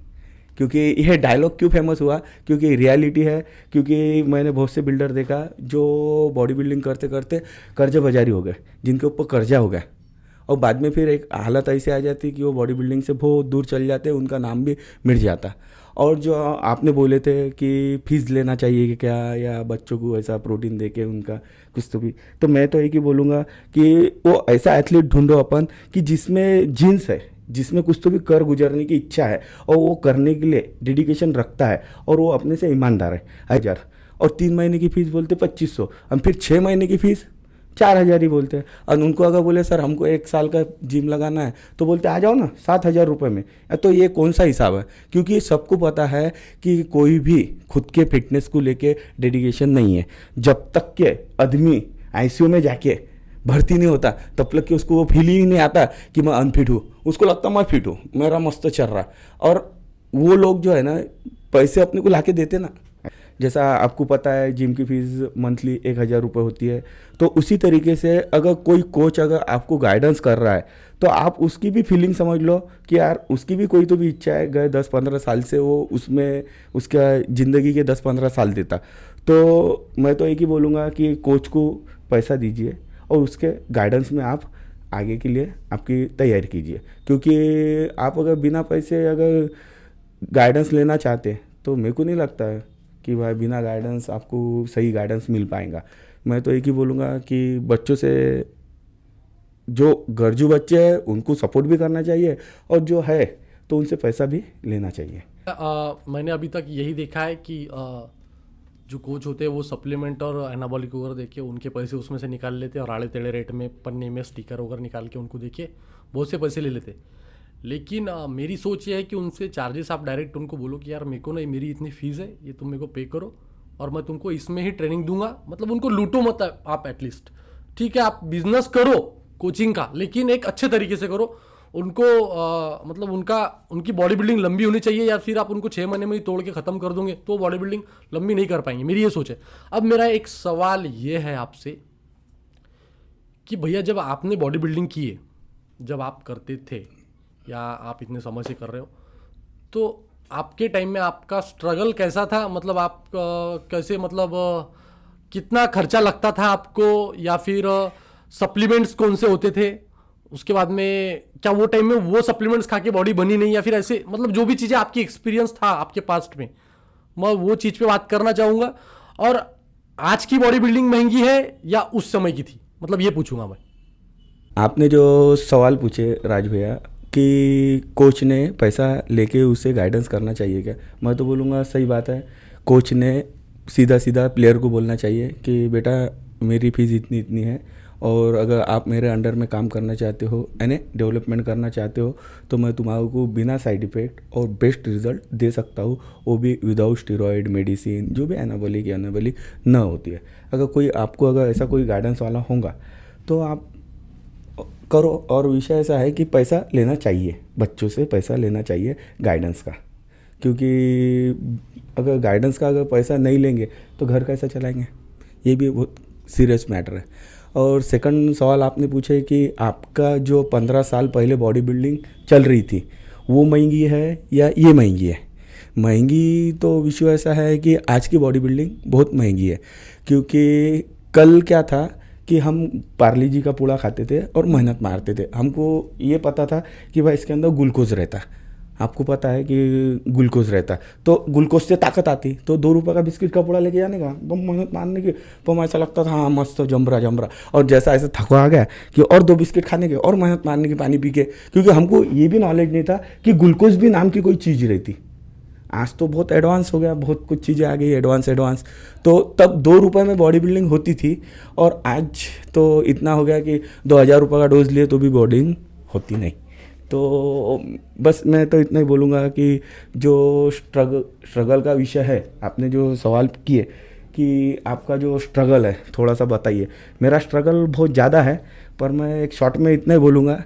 Speaker 2: क्योंकि यह डायलॉग क्यों फेमस हुआ, क्योंकि रियलिटी है। क्योंकि मैंने बहुत से बिल्डर देखा जो बॉडी बिल्डिंग करते करते कर्जे बाजारी हो गए, जिनके ऊपर कर्जा हो गया, और बाद में फिर एक हालत ऐसी आ जाती कि वो बॉडी बिल्डिंग से बहुत दूर चल जाते, उनका नाम भी मिट जाता। और जो आपने बोले थे कि फीस लेना चाहिए कि क्या, या बच्चों को ऐसा प्रोटीन दे के उनका कुछ तो मैं तो एक ही बोलूँगा कि वो ऐसा एथलीट ढूंढो अपन कि जिसमें जीन्स है, जिसमें कुछ तो भी कर गुजरने की इच्छा है और वो करने के लिए डेडिकेशन रखता है और वो अपने से ईमानदार है। 1000 और 3 महीने की फीस बोलते 2500, हम फिर 6 महीने की फीस 4000 ही बोलते हैं। और उनको अगर बोले सर हमको 1 साल का जिम लगाना है तो बोलते आ जाओ ना 7000 रुपये में। तो ये कौन सा हिसाब है? क्योंकि सबको पता है कि कोई भी खुद के फिटनेस को लेके डेडिकेशन नहीं है। जब तक के आदमी आईसीयू में जाके भर्ती नहीं होता तब तक कि उसको वो फील ही नहीं आता कि मैं अनफिट हूँ, उसको लगता मैं फिट हूँ, मेरा मस्त चल रहा। और वो लोग जो है ना पैसे अपने को लाके देते ना, जैसा आपको पता है जिम की फीस मंथली 1000 रुपये होती है, तो उसी तरीके से अगर कोई कोच अगर आपको गाइडेंस कर रहा है तो आप उसकी भी फीलिंग समझ लो कि यार उसकी भी कोई तो भी इच्छा है, गए 10-15 साल से वो उसमें उसका ज़िंदगी के 10-15 साल देता। तो मैं तो एक ही बोलूँगा कि कोच को पैसा दीजिए और उसके गाइडेंस में आप आगे के लिए आपकी तैयारी कीजिए। क्योंकि आप अगर बिना पैसे अगर गाइडेंस लेना चाहते तो मेरे को नहीं लगता है कि भाई बिना गाइडेंस आपको सही गाइडेंस मिल पाएगा। मैं तो एक ही बोलूँगा कि बच्चों से, जो गर्जू बच्चे हैं उनको सपोर्ट भी करना चाहिए और जो है तो उनसे पैसा भी लेना चाहिए।
Speaker 1: मैंने अभी तक यही देखा है कि जो कोच होते हैं वो सप्लीमेंट और एनाबॉलिक वगैरह देके उनके पैसे उसमें से निकाल लेते और आड़े टेढ़े रेट में पन्ने में स्टिकर वगैरह निकाल के उनको देके बहुत से पैसे ले लेते। लेकिन मेरी सोच ये है कि उनसे चार्जेस आप डायरेक्ट उनको बोलो कि यार मेरे को ना मेरी इतनी फीस है, ये तुम मेरे को पे करो और मैं तुमको इसमें ही ट्रेनिंग दूंगा। मतलब उनको लूटो मत आप एटलीस्ट, ठीक है आप बिजनेस करो कोचिंग का लेकिन एक अच्छे तरीके से करो। उनको मतलब उनकी बॉडी बिल्डिंग लंबी होनी चाहिए, या फिर आप उनको 6 महीने में ही तोड़ के ख़त्म कर दोगे तो बॉडी बिल्डिंग लंबी नहीं कर पाएंगे, मेरी ये सोच है। अब मेरा एक सवाल ये है आपसे कि भैया जब आपने बॉडी बिल्डिंग की है, जब आप करते थे या आप इतने समय से कर रहे हो, तो आपके टाइम में आपका स्ट्रगल कैसा था? मतलब आप कैसे, मतलब कितना खर्चा लगता था आपको, या फिर सप्लीमेंट्स कौन से होते थे? उसके बाद में क्या वो टाइम में वो सप्लीमेंट्स खा के बॉडी बनी नहीं, या फिर ऐसे मतलब जो भी चीज़ें आपकी एक्सपीरियंस था आपके पास्ट में, मैं वो चीज़ पे बात करना चाहूँगा। और आज की बॉडी बिल्डिंग महंगी है या उस समय की थी, मतलब ये पूछूंगा मैं।
Speaker 2: आपने जो सवाल पूछे राज भैया कि कोच ने पैसा लेके उसे गाइडेंस करना चाहिए क्या, मैं तो बोलूँगा सही बात है। कोच ने सीधा सीधा प्लेयर को बोलना चाहिए कि बेटा मेरी फीस इतनी इतनी है और अगर आप मेरे अंडर में काम करना चाहते हो यानी डेवलपमेंट करना चाहते हो तो मैं तुम्हारे बिना साइड इफ़ेक्ट और बेस्ट रिजल्ट दे सकता हूँ, वो भी विदाउट स्टेरॉइड मेडिसिन, जो भी एनाबॉलिक न होती है। अगर कोई आपको अगर ऐसा कोई गाइडेंस वाला होगा तो आप करो। और विषय ऐसा है कि पैसा लेना चाहिए, बच्चों से पैसा लेना चाहिए गाइडेंस का, क्योंकि अगर गाइडेंस का अगर पैसा नहीं लेंगे तो घर कैसा चलाएंगे, ये भी बहुत सीरियस मैटर है। और सेकंड सवाल आपने पूछे कि आपका जो 15 साल पहले बॉडी बिल्डिंग चल रही थी वो महंगी है या ये महंगी है। महंगी तो विषय ऐसा है कि आज की बॉडी बिल्डिंग बहुत महंगी है, क्योंकि कल क्या था कि हम पार्ले जी का पूड़ा खाते थे और मेहनत मारते थे। हमको ये पता था कि भाई इसके अंदर ग्लूकोज रहता, आपको पता है कि ग्लूकोज रहता, तो ग्लूकोज से ताकत आती। तो 2 रुपये का बिस्किट का पूड़ा लेके जाने का, बम मेहनत मारने की, तो ऐसा लगता था हाँ मस्त जमरा। और जैसा ऐसा थका आ गया कि और 2 बिस्किट खाने के और मेहनत मारने की पानी पी के, क्योंकि हमको ये भी नॉलेज नहीं था कि ग्लूकोज भी नाम की कोई चीज़ रहती। आज तो बहुत एडवांस हो गया, बहुत कुछ चीज़ें आ गई एडवांस। तो तब 2 रुपये में बॉडी बिल्डिंग होती थी और आज तो इतना हो गया कि 2000 रुपये का डोज लिए तो भी बॉडी होती नहीं। तो बस मैं तो इतना ही बोलूँगा कि जो स्ट्रगल का विषय है, आपने जो सवाल किए कि आपका जो स्ट्रगल है थोड़ा सा बताइए। मेरा स्ट्रगल बहुत ज़्यादा है, पर मैं एक शॉर्ट में इतना ही बोलूँगा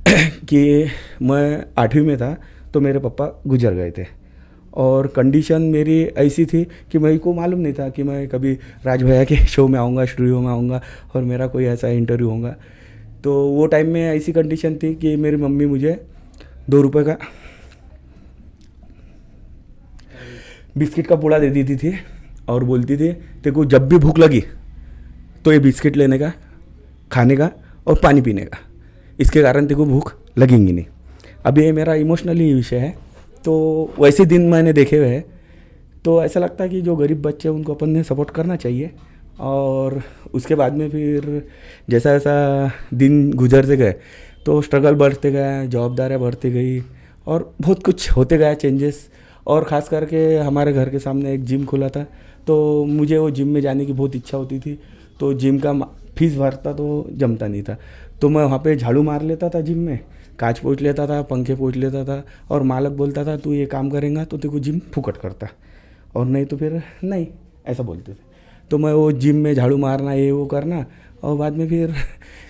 Speaker 2: कि मैं 8वीं में था तो मेरे पापा गुजर गए थे और कंडीशन मेरी ऐसी थी कि मेरे को मालूम नहीं था कि मैं कभी राज भैया के शो में आऊँगा, स्टूडियो में आऊँगा और मेरा कोई ऐसा इंटरव्यू होगा। तो वो टाइम में ऐसी कंडीशन थी कि मेरी मम्मी मुझे 2 रुपये का बिस्किट का पूड़ा दे देती थी और बोलती थी तेरे को जब भी भूख लगी तो ये बिस्किट लेने का, खाने का और पानी पीने का, इसके कारण तेरे को भूख लगेंगी नहीं। अब ये मेरा इमोशनली विषय है, तो वैसे दिन मैंने देखे हुए हैं। तो ऐसा लगता है कि जो गरीब बच्चे हैं उनको अपन ने सपोर्ट करना चाहिए। और उसके बाद में फिर जैसा जैसा दिन गुजरते गए तो स्ट्रगल बढ़ते गया, जवाबदारियाँ बढ़ती गई और बहुत कुछ होते गया चेंजेस। और ख़ास करके हमारे घर के सामने एक जिम खुला था, तो मुझे वो जिम में जाने की बहुत इच्छा होती थी। तो जिम का फीस भरता तो जमता नहीं था, तो मैं वहाँ पे झाड़ू मार लेता था जिम में, कांच पोंछ लेता था, पंखे पोंछ लेता था। और मालक बोलता था तू ये काम करेगा तो तेरे को जिम फुकट करता, और नहीं तो फिर नहीं, ऐसा बोलते थे। तो मैं वो जिम में झाड़ू मारना, ये वो करना, और बाद में फिर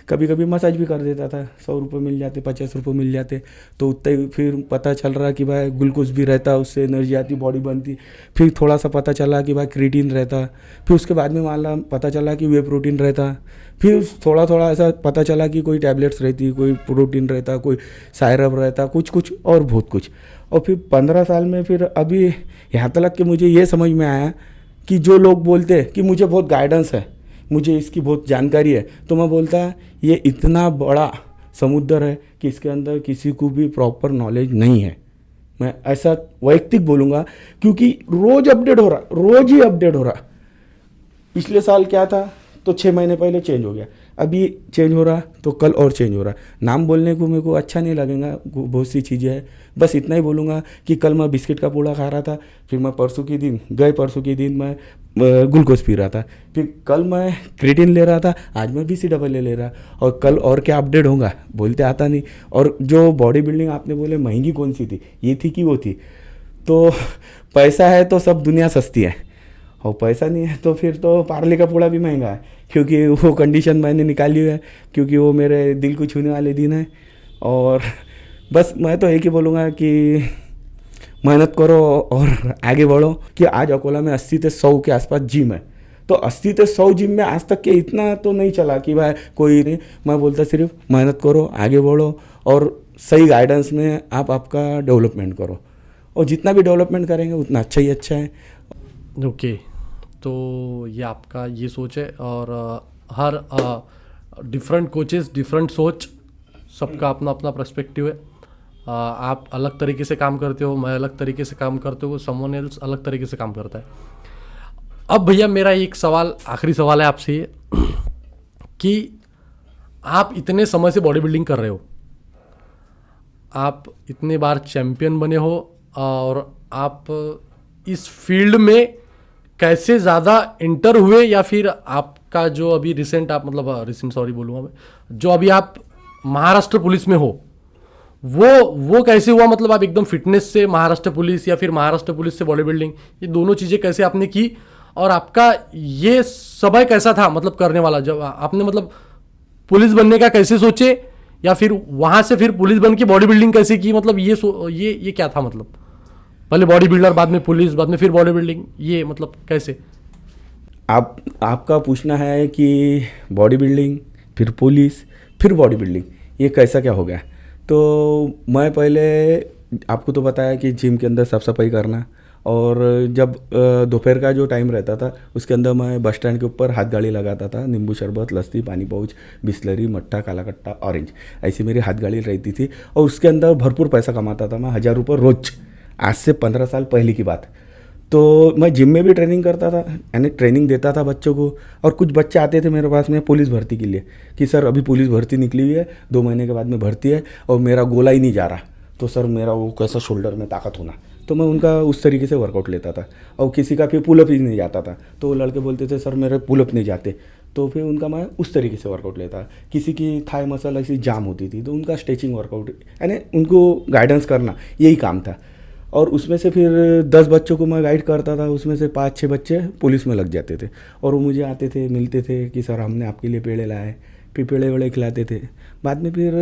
Speaker 2: कभी कभी मसाज भी कर देता था। 100 रुपये मिल जाते, 50 रुपये मिल जाते, तो उतने ही फिर पता चल रहा कि भाई ग्लूकोज भी रहता, उससे एनर्जी आती, बॉडी बनती। फिर थोड़ा सा पता चला कि भाई क्रिएटिन रहता। फिर उसके बाद में माला पता चला कि वे प्रोटीन रहता। फिर थोड़ा थोड़ा ऐसा पता चला कि कोई टैबलेट्स रहती, कोई प्रोटीन रहता, कोई सायरप रहता, कुछ कुछ और बहुत कुछ। और फिर 15 साल में फिर अभी यहाँ तक कि मुझे ये समझ में आया कि जो लोग बोलते हैं कि मुझे बहुत गाइडेंस है, मुझे इसकी बहुत जानकारी है, तो मैं बोलता ये इतना बड़ा समुद्र है कि इसके अंदर किसी को भी प्रॉपर नॉलेज नहीं है। मैं ऐसा वैयक्तिक बोलूँगा, क्योंकि रोज़ अपडेट हो रहा, रोज़ ही अपडेट हो रहा। पिछले साल क्या था तो 6 महीने पहले चेंज हो गया, अभी चेंज हो रहा तो कल और चेंज हो रहा। नाम बोलने को मेरे को अच्छा नहीं लगेगा, बहुत सी चीज़ें हैं। बस इतना ही बोलूँगा कि कल मैं बिस्किट का पूड़ा खा रहा था, फिर मैं परसों के दिन मैं ग्लूकोज पी रहा था, फिर कल मैं क्रिएटिन ले रहा था, आज मैं BCAA ले रहा, और कल और क्या अपडेट होगा बोलते आता नहीं। और जो बॉडी बिल्डिंग आपने बोले महंगी कौन सी थी, ये थी कि वो थी। तो पैसा है तो सब दुनिया सस्ती है, और पैसा नहीं है तो फिर तो पार्ले का पूड़ा भी महंगा है, क्योंकि वो कंडीशन मैंने निकाली है, क्योंकि वो मेरे दिल को छूने वाले दिन है। और बस मैं तो एक ही बोलूँगा कि मेहनत करो और आगे बढ़ो। कि आज अकोला में 80 से 100 के आसपास जिम है, तो 80 से 100 जिम में आज तक के इतना तो नहीं चला कि भाई कोई नहीं। मैं बोलता सिर्फ मेहनत करो, आगे बढ़ो, और सही गाइडेंस में आप आपका डेवलपमेंट करो, और जितना भी डेवलपमेंट करेंगे उतना अच्छा ही अच्छा है।
Speaker 1: ओके, तो ये आपका ये सोच है। और हर डिफरेंट कोचेस डिफरेंट सोच, सबका अपना अपना पर्सपेक्टिव है। आप अलग तरीके से काम करते हो, मैं अलग तरीके से काम करते हो, समवन एल्स अलग तरीके से काम करता है। अब भैया मेरा एक सवाल, आखिरी सवाल है आपसे ये कि आप इतने समय से बॉडी बिल्डिंग कर रहे हो, आप इतने बार चैम्पियन बने हो, और आप इस फील्ड में कैसे ज़्यादा इंटर हुए, या फिर आपका जो अभी रिसेंट आप मतलब रिसेंट सॉरी बोलूँगा मैं, जो अभी आप महाराष्ट्र पुलिस में हो वो कैसे हुआ? मतलब आप एकदम फिटनेस से महाराष्ट्र पुलिस, या फिर महाराष्ट्र पुलिस से बॉडी बिल्डिंग, ये दोनों चीज़ें कैसे आपने की? और आपका ये समय कैसा था मतलब करने वाला, जब आपने मतलब पुलिस बनने का कैसे सोचे, या फिर वहाँ से फिर पुलिस बन के बॉडी बिल्डिंग कैसे की? मतलब ये क्या था? मतलब पहले बॉडी बिल्डर, बाद में पुलिस, बाद में फिर बॉडी बिल्डिंग, ये मतलब कैसे?
Speaker 2: आपका पूछना है कि बॉडी बिल्डिंग, फिर पुलिस, फिर बॉडी बिल्डिंग, ये कैसा क्या हो गया? तो मैं पहले आपको तो बताया कि जिम के अंदर साफ सफाई करना, और जब दोपहर का जो टाइम रहता था उसके अंदर मैं बस स्टैंड के ऊपर हाथ गाड़ी लगाता था। नींबू शरबत, लस्सी, पानी पाउच, बिस्लरी, मट्ठा, काला कट्टा, ऑरेंज, ऐसी मेरी हाथ गाड़ी रहती थी। और उसके अंदर भरपूर पैसा कमाता था मैं, 1000 रुपये रोज। आज से 15 साल पहले की बात। तो मैं जिम में भी ट्रेनिंग करता था, यानी ट्रेनिंग देता था बच्चों को। और कुछ बच्चे आते थे मेरे पास में पुलिस भर्ती के लिए कि सर अभी पुलिस भर्ती निकली हुई है, 2 महीने के बाद में भर्ती है, और मेरा गोला ही नहीं जा रहा, तो सर मेरा वो कैसा शोल्डर में ताकत होना। तो मैं उनका उस तरीके से वर्कआउट लेता था। और किसी का फिर पुलअप ही नहीं जाता था, तो वो लड़के बोलते थे सर मेरे पुलअप नहीं जाते, तो फिर उनका मैं उस तरीके से वर्कआउट लेता। किसी की थाई मसल ऐसी जाम होती थी तो उनका स्ट्रेचिंग वर्कआउट, यानी उनको गाइडेंस करना, यही काम था। और उसमें से फिर 10 बच्चों को मैं गाइड करता था, उसमें से 5-6 बच्चे पुलिस में लग जाते थे। और वो मुझे आते थे, मिलते थे कि सर हमने आपके लिए पेड़े लाए, फिर पेड़े वेड़े खिलाते थे। बाद में फिर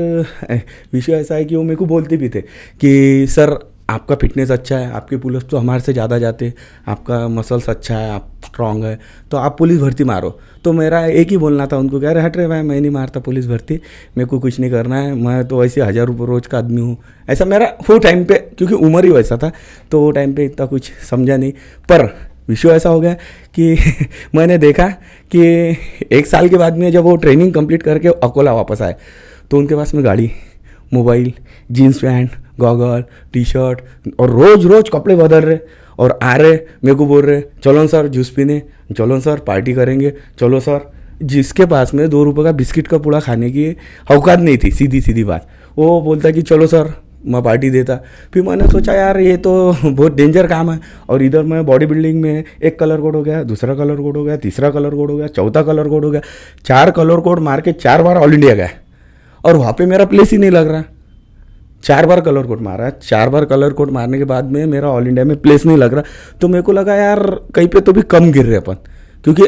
Speaker 2: विषय ऐसा है कि वो मेरे को बोलते भी थे कि सर आपका फिटनेस अच्छा है, आपके पुलिस तो हमारे से ज़्यादा जाते, आपका मसल्स अच्छा है, आप स्ट्रांग है, तो आप पुलिस भर्ती मारो। तो मेरा एक ही बोलना था उनको, कह रहे हट रहे भाई, मैं नहीं मारता पुलिस भर्ती, मेरे को कुछ नहीं करना है, मैं तो वैसे 1000 रुपये रोज़ का आदमी हूँ। ऐसा मेरा वो टाइम पे, क्योंकि उम्र ही वैसा था, तो वो टाइम पे इतना कुछ समझा नहीं। पर विषय ऐसा हो गया कि मैंने देखा कि 1 साल के बाद में जब वो ट्रेनिंग कंप्लीट करके अकोला वापस आए, तो उनके पास में गाड़ी, mobile, jeans pant, goggle, T shirt, और रोज़ रोज़ कपड़े बदल रहे और आ रहे, मेरे को बोल रहे चलो सर जूस पीने, चलो सर पार्टी करेंगे, चलो सर। जिसके पास में 2 रुपये का बिस्किट का पूड़ा खाने की औकात नहीं थी, सीधी सीधी बात, वो बोलता कि चलो सर मैं पार्टी देता। फिर मैंने सोचा यार ये तो बहुत डेंजर काम है, और इधर मैं बॉडी बिल्डिंग में एक कलर कोड हो गया, दूसरा कलर कोड हो गया, तीसरा कलर कोड हो गया, चौथा कलर कोड हो गया, 4 कलर कोड मार के 4 बार ऑल इंडिया गया, और वहाँ पे मेरा प्लेस ही नहीं लग रहा। 4 बार कलर कोड मारा, 4 बार कलर कोड मारने के बाद में मेरा ऑल इंडिया में प्लेस नहीं लग रहा। तो मेरे को लगा यार कहीं पे तो भी कम गिर रहे अपन, क्योंकि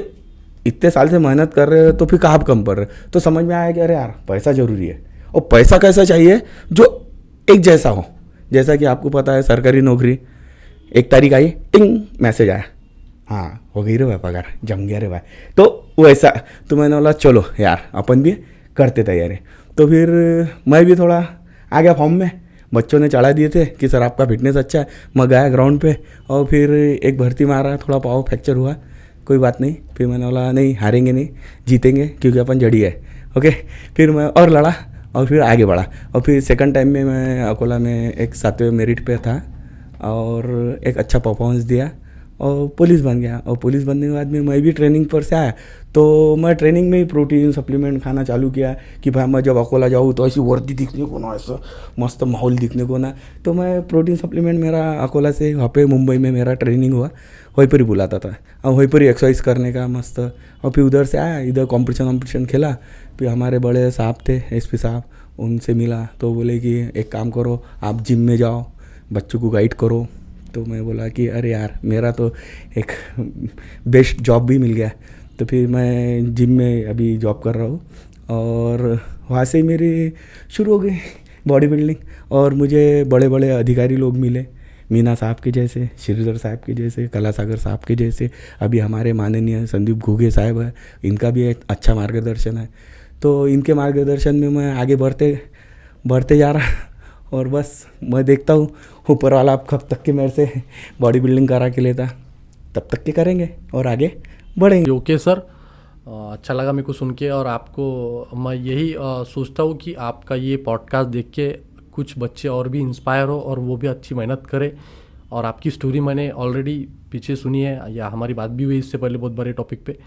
Speaker 2: इतने साल से मेहनत कर रहे हैं तो फिर कहाँ कम पड़ रहे। तो समझ में आया कि अरे यार पैसा ज़रूरी है, और पैसा कैसा चाहिए जो एक जैसा हो। जैसा कि आपको पता है सरकारी नौकरी, 1 तारीख आई, टिंग मैसेज आया, हाँ हो गई रे भाई पगार, जम गया रे भाई। तो वैसा, तो मैंने बोला चलो यार अपन भी करते तैयारी। तो फिर मैं भी थोड़ा आ गया फॉर्म में, बच्चों ने चढ़ा दिए थे कि सर आपका फिटनेस अच्छा है। मैं गया ग्राउंड पे, और फिर एक भर्ती मारा, थोड़ा पाँव फ्रैक्चर हुआ, कोई बात नहीं। फिर मैंने बोला नहीं हारेंगे नहीं, जीतेंगे, क्योंकि अपन जड़ी है। ओके, फिर मैं और लड़ा और फिर आगे बढ़ा, और फिर सेकंड टाइम में मैं अकोला में एक 7वें मेरिट पे था, और एक अच्छा परफॉर्मेंस दिया और पुलिस बन गया। और पुलिस बनने के बाद में मैं भी ट्रेनिंग पर से आया, तो मैं ट्रेनिंग में ही प्रोटीन सप्लीमेंट खाना चालू किया कि भाई मैं जब अकोला जाऊँ तो ऐसी वर्दी दिखने को ना, ऐसा मस्त माहौल दिखने को ना। तो मैं प्रोटीन सप्लीमेंट मेरा अकोला से वहाँ पे मुंबई में मेरा ट्रेनिंग हुआ, वहीं पर ही बुलाता था, और वहीं पर ही एक्सरसाइज करने का मस्त। और फिर उधर से आया, इधर कॉम्पिटिशन खेला। फिर हमारे बड़े साहब थे एसपी साहब, उनसे मिला तो बोले कि एक काम करो आप जिम में जाओ, बच्चों को गाइड करो। तो मैं बोला कि अरे यार मेरा तो एक बेस्ट जॉब भी मिल गया। तो फिर मैं जिम में अभी जॉब कर रहा हूँ, और वहाँ से ही मेरी शुरू हो गई बॉडी बिल्डिंग। और मुझे बड़े बड़े अधिकारी लोग मिले, मीना साहब के जैसे, श्रीधर साहब के जैसे, कलासागर साहब के जैसे, अभी हमारे माननीय संदीप घुगे साहब है, इनका भी एक अच्छा मार्गदर्शन है। तो इनके मार्गदर्शन में मैं आगे बढ़ते जा रहा, और बस मैं देखता हूँ ऊपर वाला आप कब तक के मेरे से बॉडी बिल्डिंग करा के लेता, तब तक के करेंगे और आगे बढ़ेंगे।
Speaker 1: ओके सर, अच्छा लगा मेरे को सुन के। और आपको मैं यही सोचता हूँ कि आपका ये पॉडकास्ट देख के कुछ बच्चे और भी इंस्पायर हो और वो भी अच्छी मेहनत करें। और आपकी स्टोरी मैंने ऑलरेडी पीछे सुनी है, या हमारी बात भी हुई इससे पहले बहुत बड़े टॉपिक पे,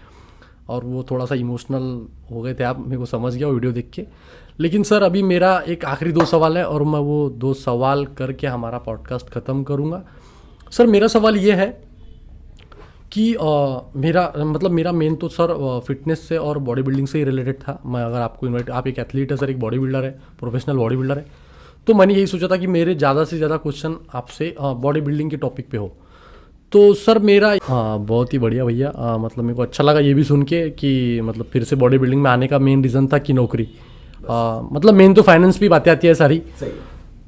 Speaker 1: और वो थोड़ा सा इमोशनल हो गए थे आप, मेरे को समझ गया वो वीडियो देख के। लेकिन सर अभी मेरा एक आखिरी 2 सवाल है, और मैं वो 2 सवाल करके हमारा पॉडकास्ट ख़त्म करूँगा। सर मेरा सवाल ये है कि मेरा मेन तो सर फिटनेस से और बॉडी बिल्डिंग से ही रिलेटेड था। मैं अगर आपको आप एक एथलीट है सर, एक बॉडी बिल्डर है, प्रोफेशनल बॉडी बिल्डर है, तो मैंने यही सोचा था कि मेरे ज़्यादा से ज़्यादा क्वेश्चन आपसे बॉडी बिल्डिंग के टॉपिक पे हो। तो सर मेरा बहुत ही बढ़िया भैया, मतलब मेरे को अच्छा लगा ये भी सुन के कि मतलब फिर से बॉडी बिल्डिंग में आने का मेन रीज़न था कि नौकरी, मतलब मेन तो फाइनेंस भी बातें आती है सारी।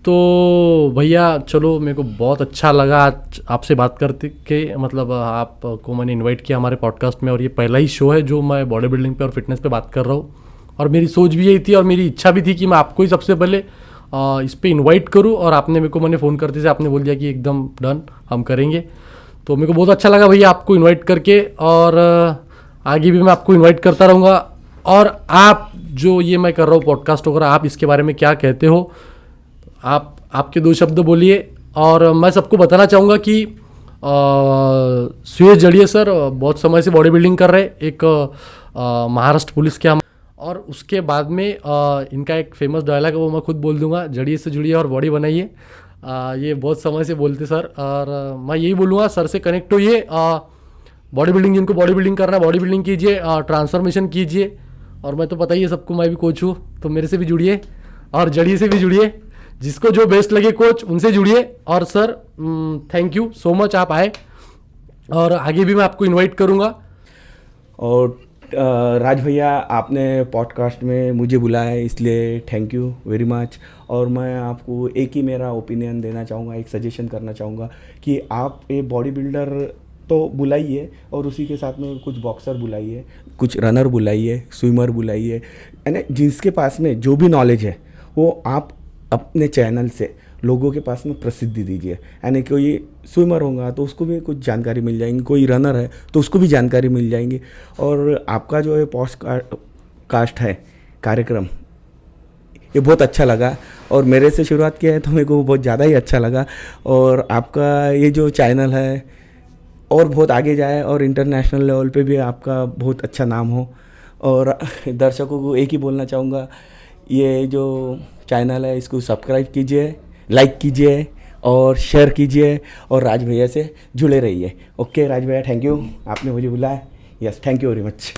Speaker 1: तो भैया चलो, मेरे को बहुत अच्छा लगा आज आपसे बात करते के, मतलब आपको मैंने इनवाइट किया हमारे पॉडकास्ट में, और ये पहला ही शो है जो मैं बॉडी बिल्डिंग पे और फिटनेस पे बात कर रहा हूँ। और मेरी सोच भी यही थी और मेरी इच्छा भी थी कि मैं आपको ही सबसे पहले इस पर इन्वाइट करूँ, और आपने मेरे को मैंने फ़ोन करते से आपने बोल दिया कि एकदम डन, हम करेंगे। तो मेरे को बहुत अच्छा लगा भैया आपको इन्वाइट करके, और आगे भी मैं आपको इन्वाइट करता रहूँगा। और आप जो ये मैं कर रहा हूँ पॉडकास्ट वगैरह, आप इसके बारे में क्या कहते हो? आपके 2 शब्द बोलिए। और मैं सबको बताना चाहूँगा कि सुयश जड़िए सर बहुत समय से बॉडी बिल्डिंग कर रहे, एक महाराष्ट्र पुलिस के हम, और उसके बाद में इनका एक फेमस डायलॉग है वो मैं खुद बोल दूंगा, जड़िए से जुड़िए और बॉडी बनाइए। ये बहुत समय से बोलते सर, और मैं यही बोलूँगा सर से कनेक्ट होइए, बॉडी बिल्डिंग जिनको बॉडी बिल्डिंग करना है बॉडी बिल्डिंग कीजिए, ट्रांसफॉर्मेशन कीजिए। और मैं तो पता ही है सबको, मैं भी कोच हूँ, तो मेरे से भी जुड़िए और जड़िए से भी जुड़िए, जिसको जो बेस्ट लगे कोच उनसे जुड़िए। और sir thank you so much आप आए, और आगे भी मैं आपको इनवाइट करूँगा।
Speaker 2: और राज भैया आपने पॉडकास्ट में मुझे बुलाया है, इसलिए थैंक यू वेरी मच। और मैं आपको एक ही मेरा ओपिनियन देना चाहूँगा, एक सजेशन करना चाहूँगा कि आप ये बॉडी बिल्डर तो बुलाइए और उसी के साथ में कुछ बॉक्सर बुलाइए, कुछ रनर बुलाइए, स्विमर बुलाइए, यानी जिसके पास में जो भी नॉलेज है वो आप अपने चैनल से लोगों के पास में प्रसिद्धि दीजिए। यानी कोई स्विमर होगा तो उसको भी कुछ जानकारी मिल जाएंगी, कोई रनर है तो उसको भी जानकारी मिल जाएंगी। और आपका जो है पॉडकास्ट है कार्यक्रम, ये बहुत अच्छा लगा और मेरे से शुरुआत किया है तो मेरे को बहुत ज़्यादा ही अच्छा लगा। और आपका ये जो चैनल है और बहुत आगे जाए और इंटरनेशनल लेवल पे भी आपका बहुत अच्छा नाम हो। और दर्शकों को एक ही बोलना चाहूँगा, ये जो चैनल है इसको सब्सक्राइब कीजिए, लाइक कीजिए और शेयर कीजिए और राज भैया से जुड़े रहिए। ओके राज भैया, थैंक यू, आपने मुझे बुलाया। Yes, thank you very much.